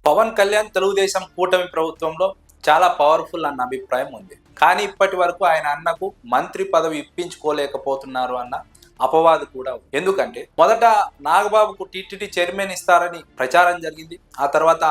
పవన్ కళ్యాణ్ తెలుగుదేశం కూటమి ప్రభుత్వంలో చాలా పవర్ఫుల్ అన్న అభిప్రాయం ఉంది. కానీ ఇప్పటి వరకు ఆయన అన్నకు మంత్రి పదవి ఇప్పించుకోలేకపోతున్నారు అన్న అపవాదు కూడా ఉంది. ఎందుకంటే మొదట నాగబాబుకు టీటీడీ చైర్మన్ ఇస్తారని ప్రచారం జరిగింది. ఆ తర్వాత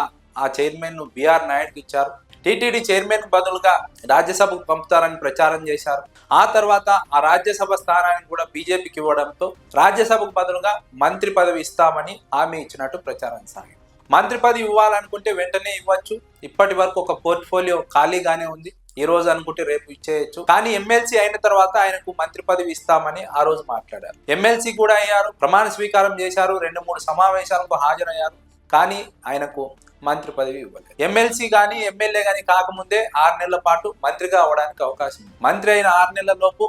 ఆ చైర్మన్ ను బిఆర్ నాయుడుకి ఇచ్చారు. టీటీడీ చైర్మన్ బదులుగా రాజ్యసభకు పంపుతారని ప్రచారం చేశారు. ఆ తర్వాత ఆ రాజ్యసభ స్థానాన్ని కూడా బీజేపీకి ఇవ్వడంతో రాజ్యసభకు బదులుగా మంత్రి పదవి ఇస్తామని హామీ ఇచ్చినట్టు ప్రచారం సాగింది. మంత్రి పదవి ఇవ్వాలనుకుంటే వెంటనే ఇవ్వచ్చు. ఇప్పటి వరకు ఒక పోర్ట్ఫోలియో ఖాళీగానే ఉంది. ఈ రోజు అనుకుంటే రేపు ఇచ్చేయచ్చు. కానీ ఎమ్మెల్సీ అయిన తర్వాత ఆయనకు మంత్రి పదవి ఇస్తామని ఆ రోజు మాట్లాడారు. ఎమ్మెల్సీ కూడా అయ్యారు, ప్రమాణ స్వీకారం చేశారు, 2-3 సమావేశాలకు హాజరయ్యారు. కానీ ఆయనకు మంత్రి పదవి ఇవ్వలేదు. ఎమ్మెల్సీ కానీ ఎమ్మెల్యే కానీ కాకముందే 6 నెలల పాటు మంత్రిగా అవడానికి అవకాశం ఉంది. మంత్రి అయిన 6 నెలల లోపు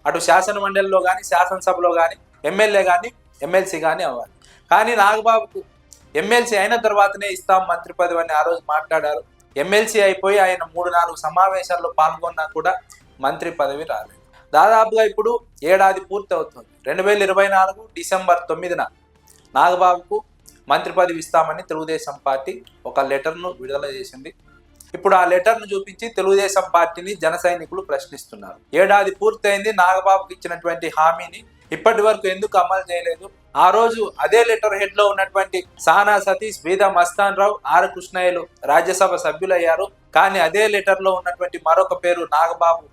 అటు శాసన మండలిలో కానీ శాసనసభలో కానీ ఎమ్మెల్యే కానీ ఎమ్మెల్సీ కానీ అవ్వాలి. కానీ నాగబాబుకు ఎమ్మెల్సీ అయిన తర్వాతనే ఇస్తాం మంత్రి పదవి అని ఆ రోజు మాట్లాడారు. ఎమ్మెల్సీ అయిపోయి ఆయన 3-4 సమావేశాల్లో పాల్గొన్నా కూడా మంత్రి పదవి రాలేదు. దాదాపుగా ఇప్పుడు ఏడాది పూర్తి అవుతుంది. 2024 డిసెంబర్ 9న నాగబాబుకు మంత్రి పదవి ఇస్తామని తెలుగుదేశం పార్టీ ఒక లెటర్ను విడుదల చేసింది. ఇప్పుడు ఆ లెటర్ను చూపించి తెలుగుదేశం పార్టీని జన సైనికులు ప్రశ్నిస్తున్నారు. ఏడాది పూర్తయింది, నాగబాబుకి ఇచ్చినటువంటి హామీని ఇప్పటి వరకు ఎందుకు అమలు చేయలేదు? ఆ రోజు అదే లెటర్ హెడ్ లో ఉన్నటువంటి సానా సతీష్, బీదా మస్తాన్ రావు, ఆర్ కృష్ణయ్యలు రాజ్యసభ సభ్యులయ్యారు. కానీ అదే లెటర్ లో ఉన్నటువంటి మరొక పేరు నాగబాబు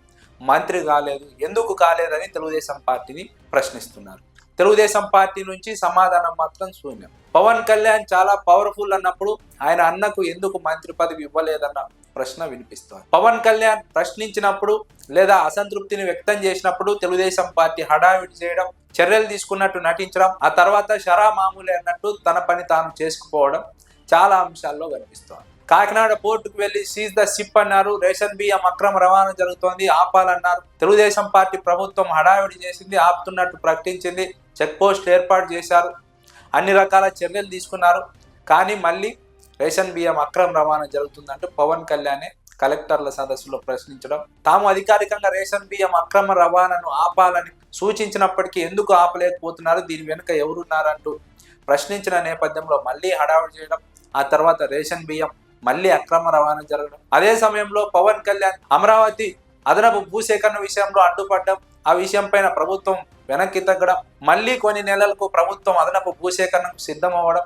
మంత్రి కాలేదు. ఎందుకు కాలేదని తెలుగుదేశం పార్టీని ప్రశ్నిస్తున్నారు. తెలుగుదేశం పార్టీ నుంచి సమాధానం మాత్రం శూన్యం. పవన్ కళ్యాణ్ చాలా పవర్ఫుల్ అన్నప్పుడు ఆయన అన్నకు ఎందుకు మంత్రి పదవి ఇవ్వలేదన్న ప్రశ్న వినిపిస్తోంది. పవన్ కళ్యాణ్ ప్రశ్నించినప్పుడు లేదా అసంతృప్తిని వ్యక్తం చేసినప్పుడు తెలుగుదేశం పార్టీ హడావిడి చేయడం, చర్యలు తీసుకున్నట్టు నటించడం, ఆ తర్వాత షరా మామూలే అన్నట్టు తన పని తాను చేసుకుపోవడం చాలా అంశాల్లో కనిపిస్తోంది. కాకినాడ పోర్టుకు వెళ్లి సీజ్ ద షిప్ అన్నారు. రేషన్ బియ్యం అక్రమ రవాణా జరుగుతోంది, ఆపాలన్నారు. తెలుగుదేశం పార్టీ ప్రభుత్వం హడావిడి చేసింది, ఆపుతున్నట్టు ప్రకటించింది. చెక్ పోస్ట్ ఏర్పాటు చేశారు, అన్ని రకాల చర్యలు తీసుకున్నారు. కానీ మళ్ళీ రేషన్ బియ్యం అక్రమ రవాణా జరుగుతుందంటూ పవన్ కళ్యాణ్ కలెక్టర్ల సదస్సులో ప్రశ్నించడం, తాము అధికారికంగా రేషన్ బియ్యం అక్రమ రవాణాను ఆపాలని సూచించినప్పటికీ ఎందుకు ఆపలేకపోతున్నారు, దీని వెనుక ఎవరున్నారంటూ ప్రశ్నించిన నేపథ్యంలో మళ్ళీ హడావిడి చేయడం, ఆ తర్వాత రేషన్ బియ్యం మళ్ళీ అక్రమ రవాణా జరగడం. అదే సమయంలో పవన్ కళ్యాణ్ అమరావతి అదనపు భూసేకరణ విషయంలో అడ్డుపడ్డం, ఆ విషయం పైన ప్రభుత్వం వెనక్కి తగ్గడం, మళ్ళీ కొన్ని నెలలకు ప్రభుత్వం అదనపు భూసేకరణకు సిద్ధమవ్వడం,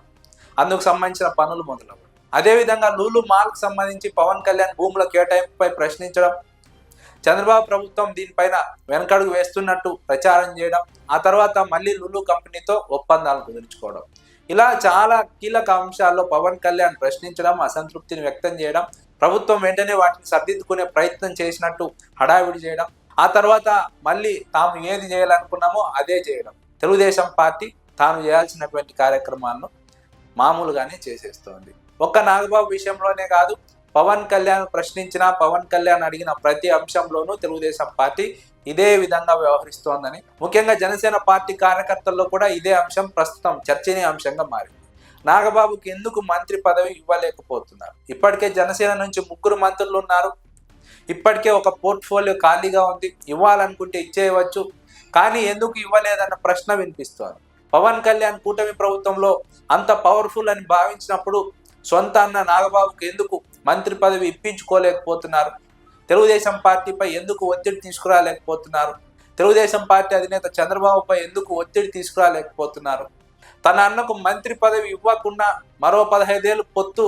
అందుకు సంబంధించిన పనులు మొదలవ్వడం. అదేవిధంగా లూలు మాల్కు సంబంధించి పవన్ కళ్యాణ్ భూముల కేటాయింపుపై ప్రశ్నించడం, చంద్రబాబు ప్రభుత్వం దీనిపైన వెనకడుగు వేస్తున్నట్టు ప్రచారం చేయడం, ఆ తర్వాత మళ్ళీ లులు కంపెనీతో ఒప్పందాలు కుదుర్చుకోవడం. ఇలా చాలా కీలక అంశాల్లో పవన్ కళ్యాణ్ ప్రశ్నించడం, అసంతృప్తిని వ్యక్తం చేయడం, ప్రభుత్వం వెంటనే వాటిని సర్దిద్దుకునే ప్రయత్నం చేసినట్టు హడావిడి చేయడం, ఆ తర్వాత మళ్ళీ తాము ఏది చేయాలనుకున్నామో అదే చేయడం. తెలుగుదేశం పార్టీ తాను చేయాల్సినటువంటి కార్యక్రమాలను మామూలుగానే చేసేస్తోంది. ఒక్క నాగబాబు విషయంలోనే కాదు, పవన్ కళ్యాణ్ ప్రశ్నించిన, పవన్ కళ్యాణ్ అడిగిన ప్రతి అంశంలోనూ తెలుగుదేశం పార్టీ ఇదే విధంగా వ్యవహరిస్తోందని, ముఖ్యంగా జనసేన పార్టీ కార్యకర్తల్లో కూడా ఇదే అంశం ప్రస్తుతం చర్చనీయాంశంగా మారింది. నాగబాబుకి ఎందుకు మంత్రి పదవి ఇవ్వలేకపోతున్నారు? ఇప్పటికే జనసేన నుంచి 3 మంత్రులు ఉన్నారు. ఇప్పటికే ఒక పోర్ట్ఫోలియో ఖాళీగా ఉంది, ఇవ్వాలనుకుంటే ఇచ్చేయవచ్చు. కానీ ఎందుకు ఇవ్వలేదన్న ప్రశ్న వినిపిస్తోంది. పవన్ కళ్యాణ్ కూటమి ప్రభుత్వంలో అంత పవర్ఫుల్ అని భావించినప్పుడు సొంత అన్న నాగబాబుకు ఎందుకు మంత్రి పదవి ఇప్పించుకోలేకపోతున్నారు? తెలుగుదేశం పార్టీపై ఎందుకు ఒత్తిడి తీసుకురాలేకపోతున్నారు? తెలుగుదేశం పార్టీ అధినేత చంద్రబాబుపై ఎందుకు ఒత్తిడి తీసుకురాలేకపోతున్నారు? తన అన్నకు మంత్రి పదవి ఇవ్వకుండా మరో 15 ఏళ్ళు పొత్తు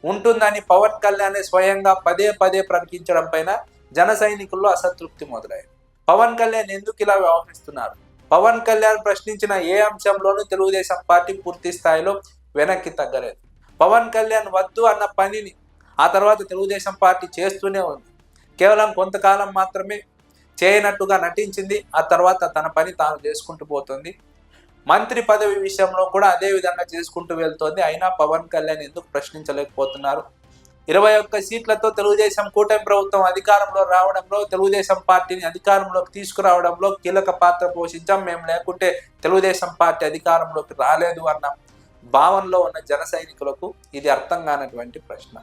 ఉంటుందని పవన్ కళ్యాణ్ స్వయంగా పదే ప్రకటించడం పైన జన సైనికుల్లో అసంతృప్తి మొదలైంది. పవన్ కళ్యాణ్ ఎందుకు ఇలా వ్యవహరిస్తున్నారు? పవన్ కళ్యాణ్ ప్రశ్నించిన ఏ అంశంలోనూ తెలుగుదేశం పార్టీ పూర్తి స్థాయిలో వెనక్కి తగ్గలేదు. పవన్ కళ్యాణ్ వద్దు అన్న పనిని ఆ తర్వాత తెలుగుదేశం పార్టీ చేస్తూనే ఉంది. కేవలం కొంతకాలం మాత్రమే చేయనట్టుగా నటించింది, ఆ తర్వాత తన పని తాను చేసుకుంటూ పోతుంది. మంత్రి పదవి విషయంలో కూడా అదే విధంగా చేసుకుంటూ వెళ్తోంది. అయినా పవన్ కళ్యాణ్ ఎందుకు ప్రశ్నించలేకపోతున్నారు? 21 సీట్లతో తెలుగుదేశం కూటమి ప్రభుత్వం అధికారంలో రావడంలో, తెలుగుదేశం పార్టీని అధికారంలోకి తీసుకురావడంలో కీలక పాత్ర పోషించాం, మేము లేకుంటే తెలుగుదేశం పార్టీ అధికారంలోకి రాలేదు అన్న భావనలో ఉన్న జన సైనికులకు ఇది అర్థం కానటువంటి ప్రశ్న.